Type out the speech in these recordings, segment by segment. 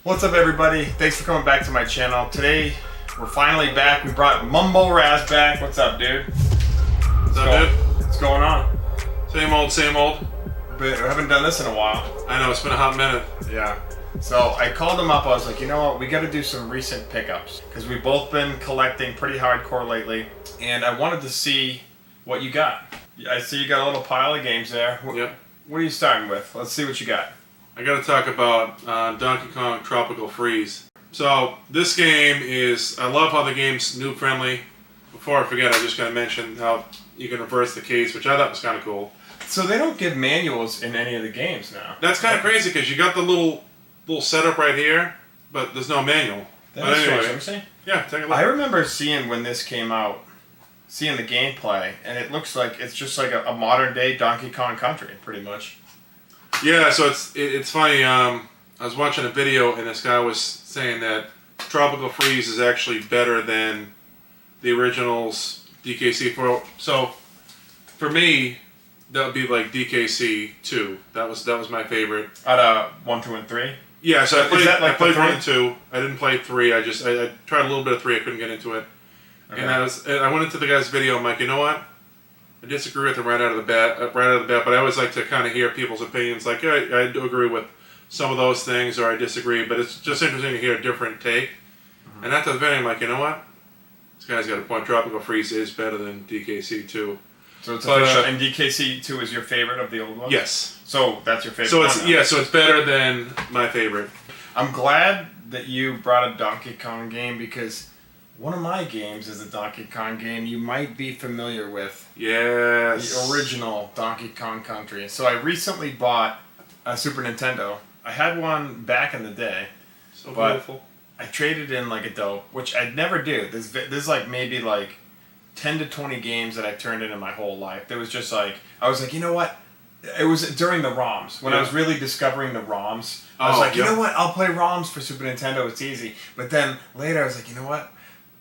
What's up, everybody? Thanks for coming back to my channel. Today, we're finally back. We brought Mumbo Raz back. What's up, dude? What's up, dude? What's going on? Same old, same old. But I haven't done this in a while. I know, it's been a hot minute. Yeah. So I called him up. I was like, you know what? We got to do some recent pickups because we've both been collecting pretty hardcore lately, and I wanted to see what you got. I see you got a little pile of games there. Yep. What are you starting with? Let's see what you got. I got to talk about Donkey Kong Tropical Freeze. So this game is, I love how the game's noob friendly. Before I forget, I just got to mention how you can reverse the keys, which I thought was kind of cool. So they don't give manuals in any of the games now. That's kind of crazy because you got the little setup right here, but there's no manual. That is strange. Let me see. Yeah, take a look. I remember seeing when this came out, seeing the gameplay, and it looks like it's just like a modern day Donkey Kong Country, pretty much. Yeah, so it's funny. I was watching a video and this guy was saying that Tropical Freeze is actually better than the original's DKC 4. So for me, that would be like DKC 2. That was my favorite. Out of 1, 2, and 3. Yeah, so I played 1 and 3? 2. I didn't play 3. I tried a little bit of 3. I couldn't get into it. Okay. And I went into the guy's video. I'm like, you know what? I disagree with him right out of the bat. But I always like to kind of hear people's opinions. Like, yeah, I do agree with some of those things, or I disagree. But it's just interesting to hear a different take. Mm-hmm. And after the video, I'm like, you know what? This guy's got a point. Tropical Freeze is better than DKC 2. So it's official. And DKC 2 is your favorite of the old ones? Yes. So that's your favorite. So it's better than my favorite. I'm glad that you brought a Donkey Kong game because one of my games is a Donkey Kong game you might be familiar with. Yes. The original Donkey Kong Country. So I recently bought a Super Nintendo. I had one back in the day. So beautiful. I traded in like a dope, which I'd never do. There's like maybe like 10 to 20 games that I turned in my whole life. There was just like, I was like, you know what? It was during the ROMs. When I was really discovering the ROMs. I was like, you know what? I'll play ROMs for Super Nintendo. It's easy. But then later I was like, you know what?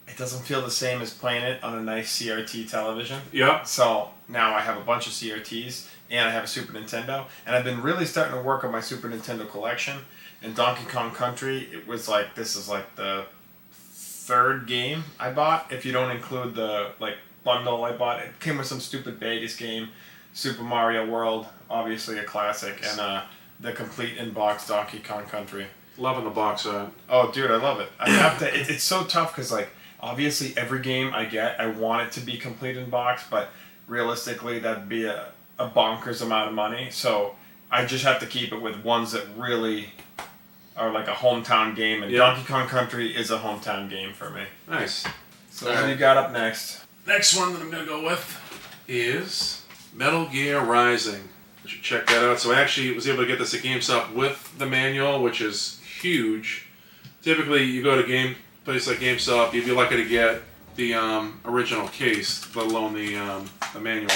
It doesn't feel the same as playing it on a nice CRT television. Yeah. So now I have a bunch of CRTs and I have a Super Nintendo. And I've been really starting to work on my Super Nintendo collection. And Donkey Kong Country, it was like, this is like the third game I bought. If you don't include the like bundle I bought. It came with some stupid Vegas game. Super Mario World, obviously a classic. And the complete in-box Donkey Kong Country. Loving the box art. Oh, dude, I love it. I have to. It's so tough because like, obviously, every game I get, I want it to be complete in box, but realistically, that'd be a bonkers amount of money. So I just have to keep it with ones that really are like a hometown game, and Donkey Kong Country is a hometown game for me. Nice. So what do you got up next? Next one that I'm going to go with is Metal Gear Rising. You should check that out. So I actually was able to get this at GameStop with the manual, which is huge. Typically, you go to a place like GameStop, you'd be lucky to get the original case, let alone the manual.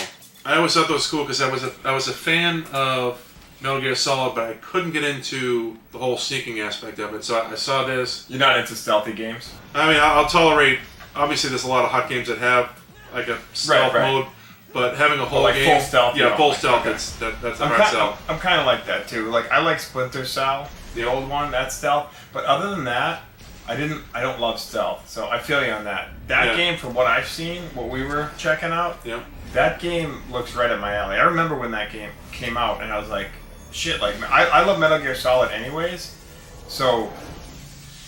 I always thought that was cool because I was a fan of Metal Gear Solid, but I couldn't get into the whole sneaking aspect of it. So I saw this. You're not into stealthy games? I mean, I'll tolerate. Obviously, there's a lot of hot games that have like a stealth mode, but having a whole game, full stealth. Yeah, full stealth. That's the hard sell. I'm kind of like that too. Like I like Splinter Cell, the old one, that's stealth. But other than that, I don't love stealth, so I feel you on that. That game, from what I've seen, what we were checking out, that game looks right up my alley. I remember when that game came out, and I was like, shit, like, I love Metal Gear Solid anyways, so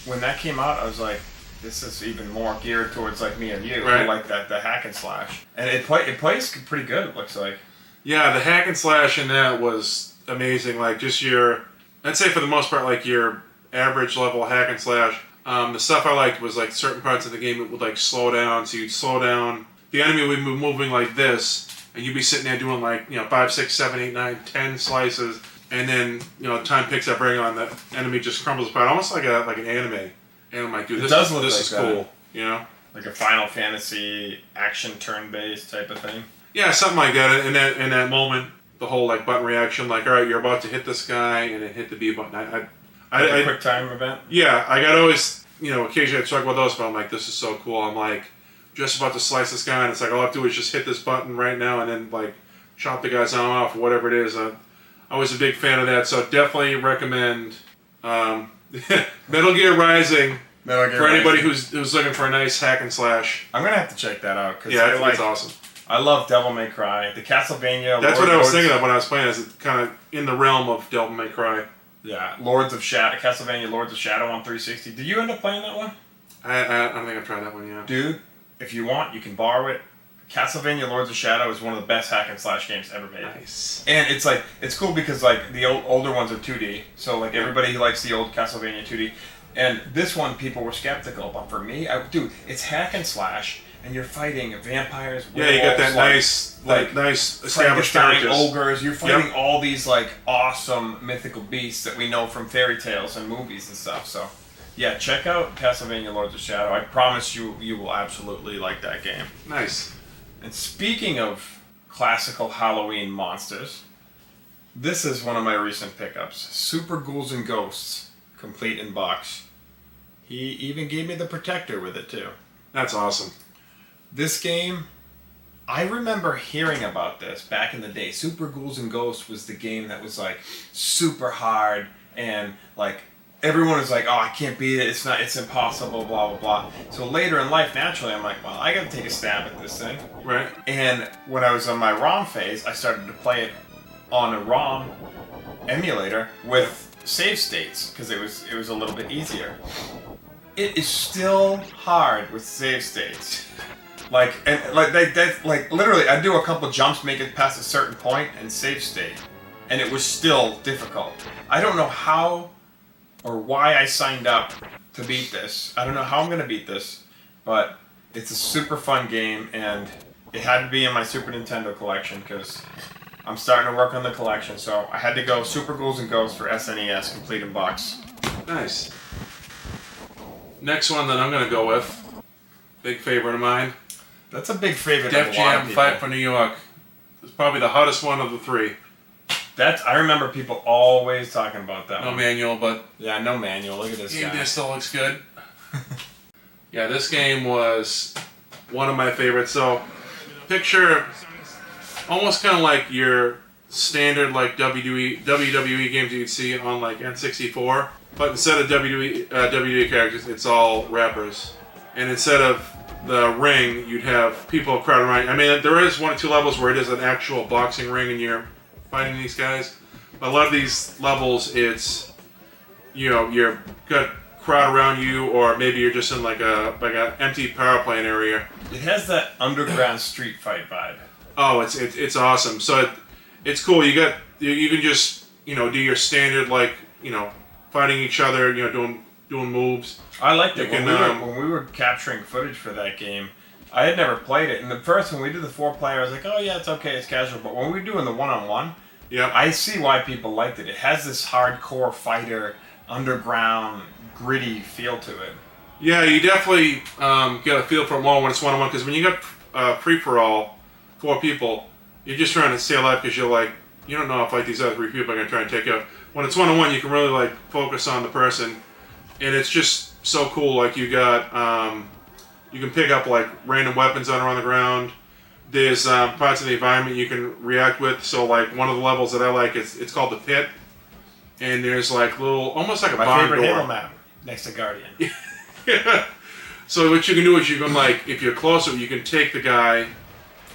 when that came out, I was like, this is even more geared towards, like, me and you, who like the hack and slash. And it plays pretty good, it looks like. Yeah, the hack and slash in that was amazing, like, just I'd say for the most part, like, your average level hack and slash. The stuff I liked was like certain parts of the game it would like slow down, so you'd slow down. The enemy would be moving like this, and you'd be sitting there doing like 5, 6, 7, 8, 9, 10 slices, and then time picks up right on, the enemy just crumbles apart, almost like an anime. And I'm like, dude, this is cool, like a Final Fantasy action turn-based type of thing. Yeah, something like that. In that moment, the whole like button reaction, like all right, you're about to hit this guy, and then hit the B button. A quick time event? Yeah, I got always, occasionally I struggle with those, but I'm like, this is so cool. I'm like, just about to slice this guy, and it's like, all I have to do is just hit this button right now, and then, like, chop the guy's arm off, or whatever it is. I was a big fan of that, so definitely recommend the Metal Gear Rising. Metal Gear for anybody Rising. who's looking for a nice hack and slash. I'm gonna have to check that out. Cause Yeah, it's awesome. I love Devil May Cry. The Castlevania. That's what I was thinking of when I was playing. Is kind of in the realm of Devil May Cry. Yeah, Lords of Shadow. Castlevania Lords of Shadow on 360. Did you end up playing that one? I don't think I've tried that one yet. Dude, if you want, you can borrow it. Castlevania Lords of Shadow is one of the best hack and slash games ever made. Nice. And it's cool because like the older ones are 2D, so like everybody who likes the old Castlevania 2D, and this one people were skeptical, but for me, dude, it's hack and slash, and you're fighting vampires. Yeah, you got that nice established Frankenstein ogres. You're fighting all these like awesome mythical beasts that we know from fairy tales and movies and stuff. So. Yeah, check out Castlevania Lords of Shadow. I promise you will absolutely like that game. Nice. And speaking of classical Halloween monsters, this is one of my recent pickups. Super Ghouls and Ghosts, complete in box. He even gave me the protector with it too. That's awesome. This game, I remember hearing about this back in the day. Super Ghouls and Ghosts was the game that was like super hard and like everyone was like, oh, I can't beat it, it's impossible, blah, blah, blah. So later in life, naturally, I'm like, well, I gotta take a stab at this thing. Right. And when I was on my ROM phase, I started to play it on a ROM emulator with save states, because it was a little bit easier. It is still hard with save states. Literally, I'd do a couple jumps, make it past a certain point, and save state. And it was still difficult. I don't know how or why I signed up to beat this. I don't know how I'm going to beat this, but it's a super fun game, and it had to be in my Super Nintendo collection because I'm starting to work on the collection, so I had to go Super Ghouls and Ghosts for SNES, complete in box. Nice. Next one that I'm going to go with, big favorite of mine. That's a big favorite Def of a lot of Jam people. Fight for New York. It's probably the hottest one of the three. I remember people always talking about that No one. manual, but... Yeah, no manual. Look at this game guy. still looks good. Yeah, this game was one of my favorites. So, picture almost kind of like your standard like WWE games you'd see on like N64, but instead of WWE characters, it's all rappers. And instead of the ring, you'd have people crowded around. I mean, there is 1 or 2 levels where it is an actual boxing ring and you're fighting these guys. But a lot of these levels, it's, you know, you're got crowd around you, or maybe you're just in like a empty power plant area. It has that underground street fight vibe. Oh, it's awesome. So it's cool. You can just, you know, do your standard like, you know, fighting each other, you know, doing moves. I liked it when we were capturing footage for that game. I had never played it, and the first when we did the 4-player, I was like, oh yeah, it's okay, it's casual. But when we were doing the 1-on-1, yeah, I see why people liked it. It has this hardcore fighter, underground, gritty feel to it. Yeah, you definitely get a feel for it more when it's 1-on-1, because when you got free-for-all, 4 people, you're just trying to stay alive because you're like, you don't know if like these other 3 people are going to try and take you out. When it's 1-on-1, you can really like focus on the person, and it's just so cool. Like you got, you can pick up like random weapons that are on the ground. There's parts of the environment you can react with. So like one of the levels that I like, it's called the Pit, and there's like little, almost like a barn door. My favorite Halo map, next to Guardian. Yeah. So what you can do is you can like, if you're closer, you can take the guy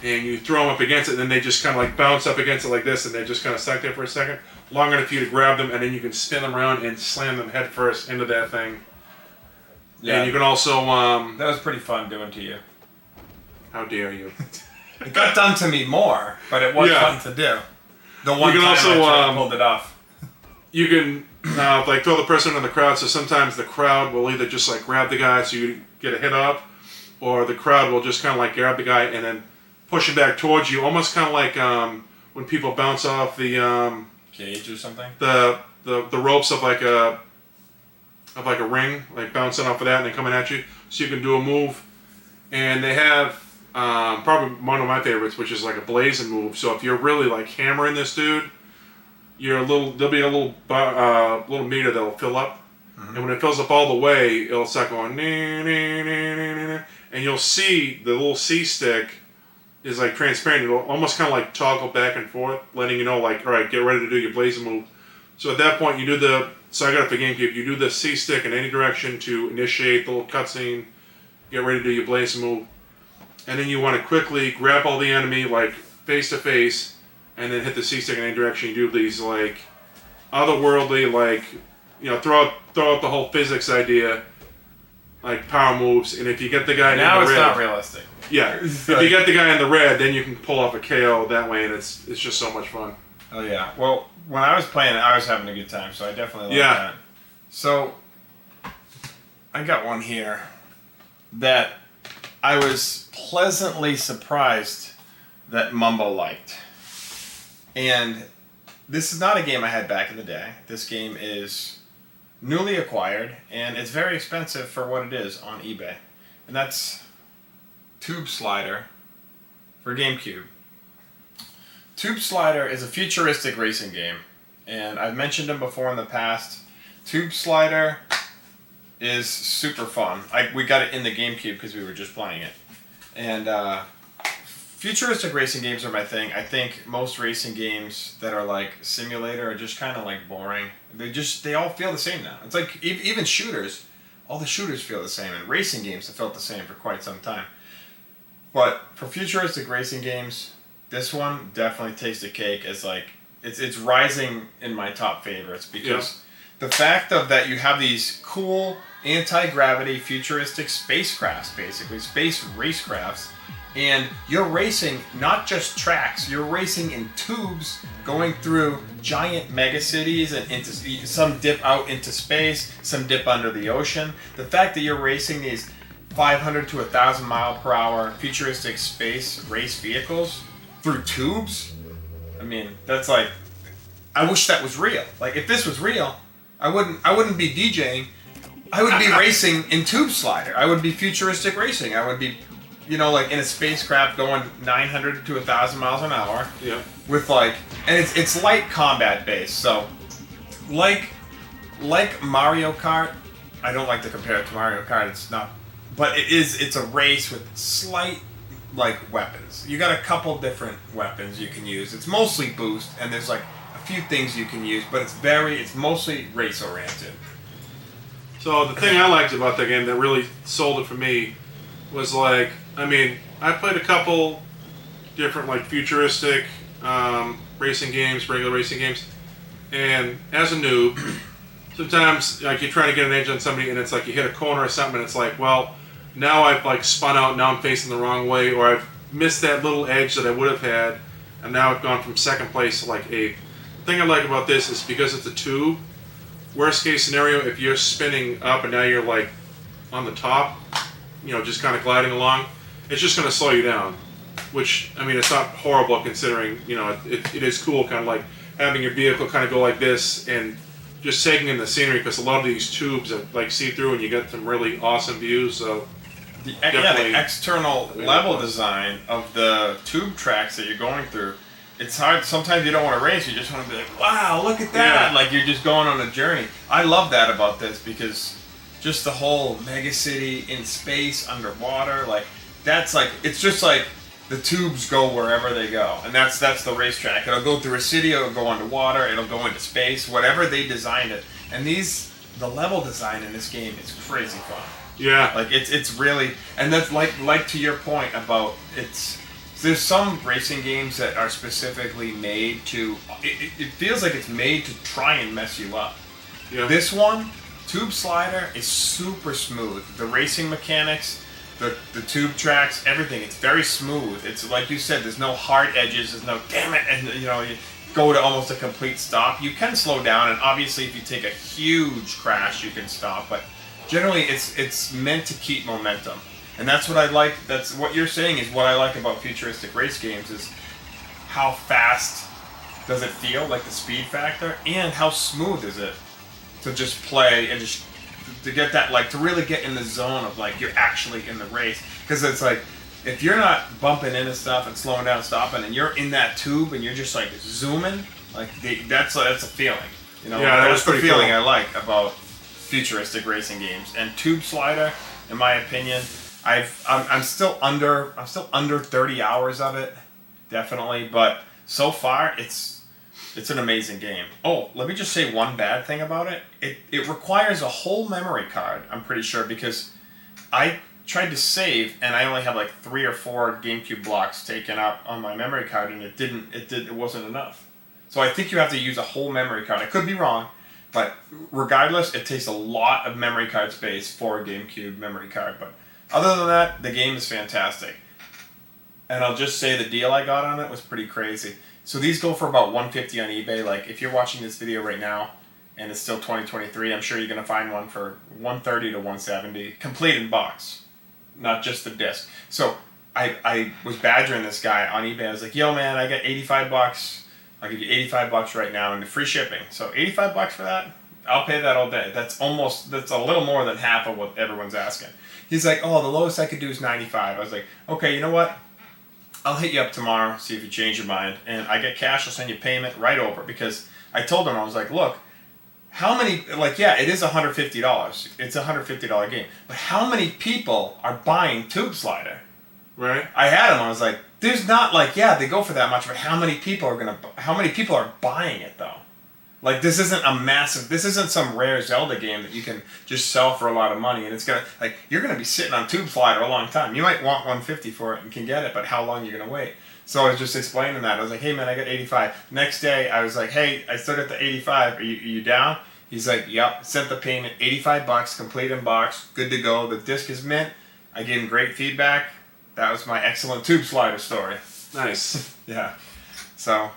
and you throw them up against it, and then they just kind of like bounce up against it like this, and they just kind of stuck there for a second, long enough for you to grab them, and then you can spin them around and slam them head first into that thing. Yeah. And you can also that was pretty fun doing to you. How dare you? It got done to me more, but it was fun to do. The one time I pulled it off. You can like throw the person in the crowd, so sometimes the crowd will either just like grab the guy so you get a hit up, or the crowd will just kind of like grab the guy and then push him back towards you, almost kind of like when people bounce off the cage or something. The ropes of like a ring, like bouncing off of that and then coming at you, so you can do a move. And they have probably one of my favorites, which is like a blazing move. So if you're really like hammering this dude, there'll be a little meter that'll fill up, and when it fills up all the way, it'll start going, and you'll see the little C stick is like transparent. It'll almost kind of like toggle back and forth, letting you know like, all right, get ready to do your blazing move. So at that point, you do So I got it for GameCube. You do the C stick in any direction to initiate the little cutscene, get ready to do your blaze move, and then you want to quickly grapple the enemy like face to face, and then hit the C stick in any direction. You do these like otherworldly, like throw out the whole physics idea, like power moves. And if you get the guy now in the it's red, not realistic. Yeah, if you get the guy in the red, then you can pull off a KO that way, and it's just so much fun. Oh yeah. Well, when I was playing it, I was having a good time, so I definitely like that. So I got one here that I was pleasantly surprised that Mumbo liked. And this is not a game I had back in the day. This game is newly acquired, and it's very expensive for what it is on eBay. And that's TubeSilder for GameCube. TubeSilder is a futuristic racing game, and I've mentioned them before in the past. TubeSilder is super fun. We got it in the GameCube because we were just playing it. And futuristic racing games are my thing. I think most racing games that are like simulator are just kind of like boring. They all feel the same now. It's like even shooters, all the shooters feel the same, and racing games have felt the same for quite some time. But for futuristic racing games, this one definitely takes the cake as like it's rising in my top favorites because the fact of that you have these cool anti-gravity futuristic spacecrafts, basically space racecrafts, and you're racing not just tracks, you're racing in tubes going through giant megacities and into some dip out into space, some dip under the ocean. The fact that you're racing these 500 to 1,000 mile per hour futuristic space race vehicles through tubes, I mean, that's like, I wish that was real. Like, if this was real, I wouldn't be DJing. I would be racing in TubeSilder. I would be futuristic racing. I would be, like in a spacecraft going 900 to 1,000 miles an hour. Yeah. With like, and it's light combat based. So, like Mario Kart, I don't like to compare it to Mario Kart. It's not, but it's a race with slight like weapons. You got a couple different weapons you can use. It's mostly boost, and there's like a few things you can use, but it's mostly race oriented. So the thing I liked about the game that really sold it for me was like, I mean, I played a couple different like futuristic racing games, regular racing games, and as a noob, sometimes like you're trying to get an edge on somebody and it's like you hit a corner or something and it's like, well, now I've like spun out, now I'm facing the wrong way, or I've missed that little edge that I would have had, and now I've gone from second place to like eighth. The thing I like about this is because it's a tube, worst case scenario, if you're spinning up and now you're like on the top, just kind of gliding along, it's just going to slow you down. Which, I mean, it's not horrible considering, it is cool kind of like having your vehicle kind of go like this and just taking in the scenery, because a lot of these tubes are like see-through and you get some really awesome views. So the external level design of the tube tracks that you're going through, it's hard. Sometimes you don't want to race. You just want to be like, wow, look at that. Yeah. Like you're just going on a journey. I love that about this because just the whole mega city in space, underwater, like that's like, it's just like the tubes go wherever they go. And that's the racetrack. It'll go through a city, it'll go underwater, it'll go into space, whatever they designed it. And the level design in this game is crazy fun. Yeah. Like it's really, and that's like to your point about there's some racing games that are specifically made to, it feels like it's made to try and mess you up. Yeah. This one, TubeSilder, is super smooth. The racing mechanics, the tube tracks, everything, it's very smooth. It's like you said, there's no hard edges, there's no damn it, and you go to almost a complete stop. You can slow down, and obviously if you take a huge crash, you can stop, but generally it's meant to keep momentum. And that's what I like, that's what you're saying is what I like about futuristic race games is how fast does it feel, like the speed factor, and how smooth is it to just play and just to get that, like to really get in the zone of like you're actually in the race. Because it's like, if you're not bumping into stuff and slowing down, stopping, and you're in that tube and you're just like zooming, like that's a feeling. Yeah, that's the feeling cool. I like about futuristic racing games. And TubeSilder, in my opinion, I'm still under 30 hours of it, definitely. But so far, It's an amazing game. Oh, let me just say one bad thing about it. It requires a whole memory card, I'm pretty sure, because I tried to save and I only have like 3 or 4 GameCube blocks taken up on my memory card, and it wasn't enough. So I think you have to use a whole memory card. I could be wrong, but regardless, it takes a lot of memory card space for a GameCube memory card. But other than that, the game is fantastic. And I'll just say the deal I got on it was pretty crazy. So these go for about $150 on eBay. Like, if you're watching this video right now and it's still 2023, I'm sure you're going to find one for $130 to $170, complete in box, not just the disc. So I was badgering this guy on eBay. I was like, yo, man, I got $85. I'll give you $85 right now and free shipping. So $85 for that? I'll pay that all day. That's a little more than half of what everyone's asking. He's like, oh, the lowest I could do is $95. I was like, okay, you know what? I'll hit you up tomorrow, see if you change your mind. And I get cash, I'll send you payment right over. Because I told him, I was like, look, how many, like, yeah, it is $150. It's a $150 game. But how many people are buying TubeSilder? Right. I had him, I was like, there's not, like, yeah, they go for that much, but how many people are buying it, though? Like, this isn't some rare Zelda game that you can just sell for a lot of money, and it's gonna, like, you're gonna be sitting on TubeSilder a long time. You might want $150 for it and can get it, but how long are you gonna wait? So I was just explaining that. I was like, hey man, I got $85. Next day, I was like, hey, I still got the $85. Are you down? He's like, yep. Sent the payment, $85, complete in box, good to go. The disc is mint. I gave him great feedback. That was my excellent TubeSilder story. Nice. Yeah. So,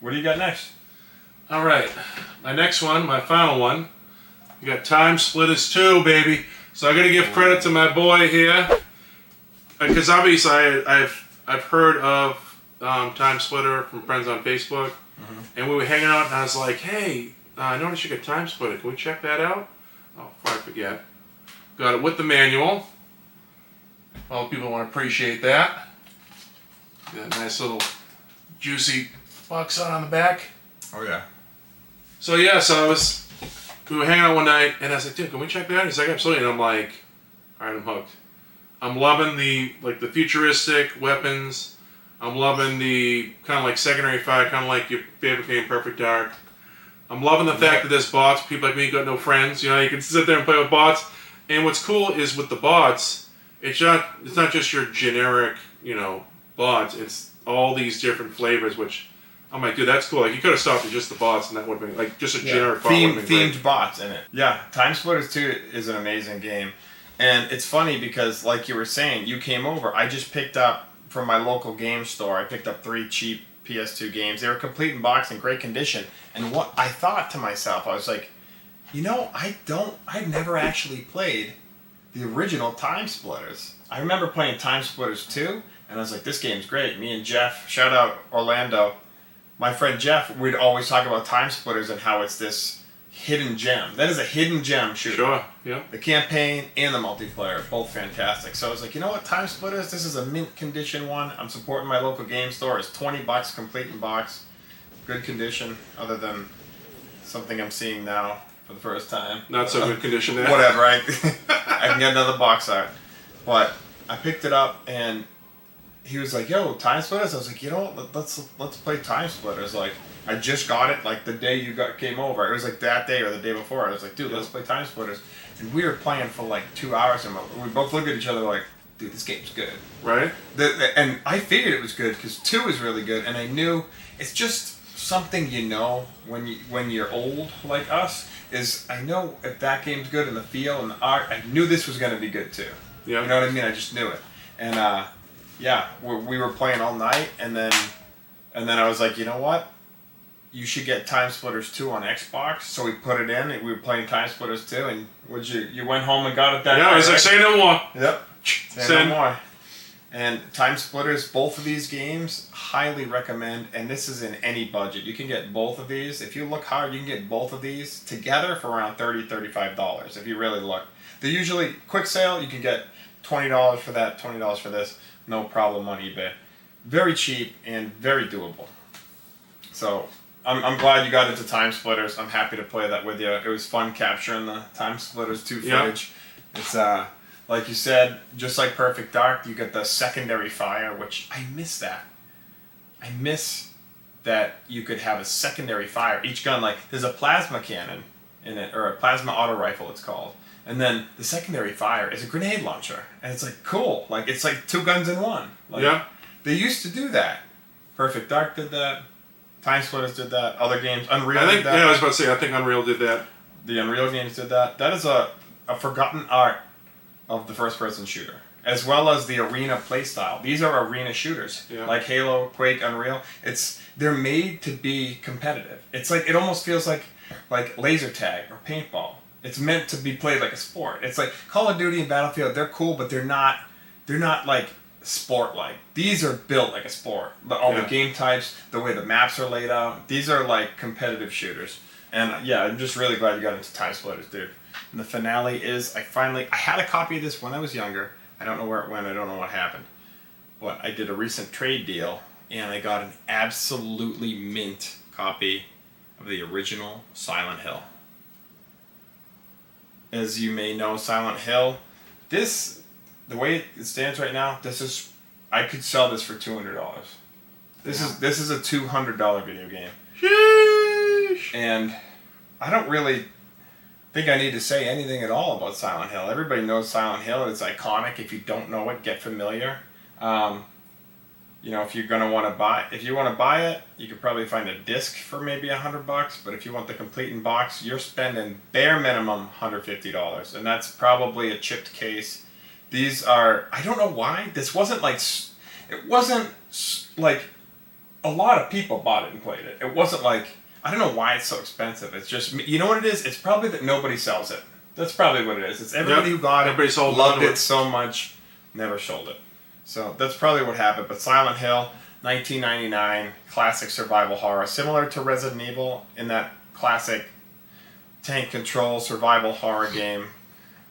what do you got next? All right, my next one, my final one, we got TimeSplitters 2, baby. So I got to give credit to my boy here, because obviously I've heard of TimeSplitter from friends on Facebook, and we were hanging out, and I was like, hey, I noticed you got TimeSplitter. Can we check that out? Oh, before I forget, got it with the manual. All people want to appreciate that. Got a nice little juicy box art on the back. Oh yeah. So yeah, we were hanging out one night, and I was like, dude, can we check that out? He's like, absolutely. And I'm like, all right, I'm hooked. I'm loving the futuristic weapons. I'm loving the kind of like secondary fire, kind of like your favorite game, Perfect Dark. I'm loving the fact that there's bots. People like me got no friends. You know, you can sit there and play with bots. And what's cool is with the bots, it's not just your generic, bots. It's all these different flavors, which I'm like, dude, that's cool. Like, you could have stopped at just the bots, and that would have been, like, just a generic bot would have been themed bots in it. Yeah, TimeSplitters 2 is an amazing game. And it's funny because, like you were saying, you came over. I just picked up from my local game store, I picked up 3 cheap PS2 games. They were complete in box in great condition. And what I thought to myself, I was like, I've never actually played the original TimeSplitters. I remember playing TimeSplitters 2, and I was like, this game's great. Me and Jeff, shout out Orlando, my friend Jeff, we'd always talk about TimeSplitters and how it's this hidden gem. That is a hidden gem shooter. Sure, yeah. The campaign and the multiplayer, both fantastic. So I was like, you know what, TimeSplitters, this is a mint condition one. I'm supporting my local game store. It's $20 complete in box. Good condition, other than something I'm seeing now for the first time. Not so good condition there. Whatever, I can get another box art. But I picked it up, and he was like, yo, TimeSplitters? I was like, you know what, let's play TimeSplitters. Like, I just got it, like, the day you came over. It was like that day or the day before. I was like, dude, let's play TimeSplitters. And we were playing for like 2 hours, and we both looked at each other like, dude, this game's good. Right? And I figured it was good because 2 is really good, and I knew it's just something when you're old like us, is I know if that game's good and the feel and the art, I knew this was going to be good too. Yeah. You know what I mean? I just knew it. And yeah, we were playing all night, and then I was like, you know what? You should get TimeSplitters 2 on Xbox. So we put it in, and we were playing TimeSplitters 2, and you went home and got it that night, I was like, say no more. Yep. Say no more. And TimeSplitters, both of these games, highly recommend, and this is in any budget. You can get both of these. If you look hard, you can get both of these together for around $30, $35 if you really look. They're usually, quick sale, you can get $20 for that, $20 for this, no problem on eBay. Very cheap and very doable. So I'm glad you got into TimeSplitters. I'm happy to play that with you. It was fun capturing the TimeSplitters 2 footage. Yep. It's like you said, just like Perfect Dark, you get the secondary fire, which I miss that. I miss that you could have a secondary fire. Each gun, like, there's a plasma cannon in it, or a plasma auto rifle it's called. And then the secondary fire is a grenade launcher. And it's like, cool. Like, it's like 2 guns in one. Like, yeah. They used to do that. Perfect Dark did that. TimeSplitters did that. Other games, Unreal did that. Yeah, I was about to say, I think Unreal did that. The Unreal games did that. That is a forgotten art of the first-person shooter, as well as the arena playstyle. These are arena shooters, like Halo, Quake, Unreal. They're made to be competitive. It's like, it almost feels like laser tag or paintball. It's meant to be played like a sport. It's like Call of Duty and Battlefield. They're cool, but they're not like sport-like. These are built like a sport. All the game types, the way the maps are laid out. These are like competitive shooters. And yeah, I'm just really glad you got into TimeSplitters, dude. And the finale is, I had a copy of this when I was younger. I don't know where it went. I don't know what happened. But I did a recent trade deal, and I got an absolutely mint copy of the original Silent Hill. As you may know, Silent Hill, the way it stands right now, I could sell this for $200. This is a $200 video game. Sheesh. And I don't really think I need to say anything at all about Silent Hill. Everybody knows Silent Hill. It's iconic. If you don't know it, get familiar. You know, if you want to buy it, you could probably find a disc for maybe $100. But if you want the complete in box, you're spending bare minimum $150, and that's probably a chipped case. These are, I don't know why. This wasn't like, it wasn't like a lot of people bought it and played it. It wasn't like, I don't know why it's so expensive. It's just, you know what it is? It's probably that nobody sells it. That's probably what it is. It's everybody who got it, loved it so much, never sold it. So that's probably what happened. But Silent Hill, 1999, classic survival horror, similar to Resident Evil in that classic tank control survival horror game.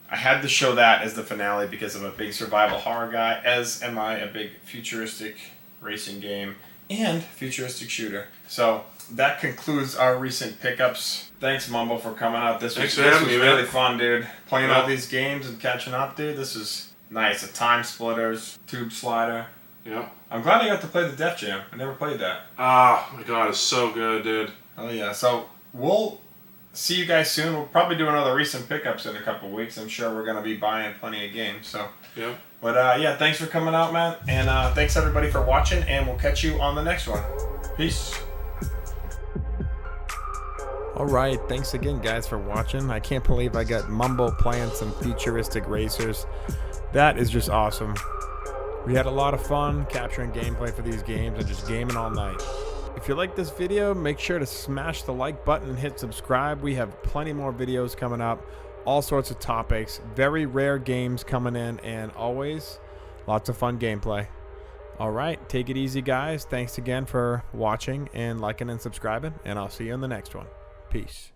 I had to show that as the finale because I'm a big survival horror guy, as am I a big futuristic racing game and futuristic shooter. So that concludes our recent pickups. Thanks, Mumbo, for coming out. This was really fun, dude. Playing all these games and catching up, dude. This is nice. A TimeSplitters, TubeSilder. Yeah. I'm glad I got to play the Def Jam. I never played that. Oh my god, it's so good, dude. Oh yeah. So we'll see you guys soon. We'll probably do another recent pickups in a couple weeks. I'm sure we're going to be buying plenty of games. So yeah. But yeah, thanks for coming out, man. And thanks everybody for watching, and we'll catch you on the next one. Peace. Alright, thanks again guys for watching. I can't believe I got Mumbo playing some futuristic racers. That is just awesome. We had a lot of fun capturing gameplay for these games and just gaming all night. If you like this video, make sure to smash the like button and hit subscribe. We have plenty more videos coming up, all sorts of topics, very rare games coming in, and always lots of fun gameplay. Alright, take it easy guys. Thanks again for watching and liking and subscribing, and I'll see you in the next one. Peace.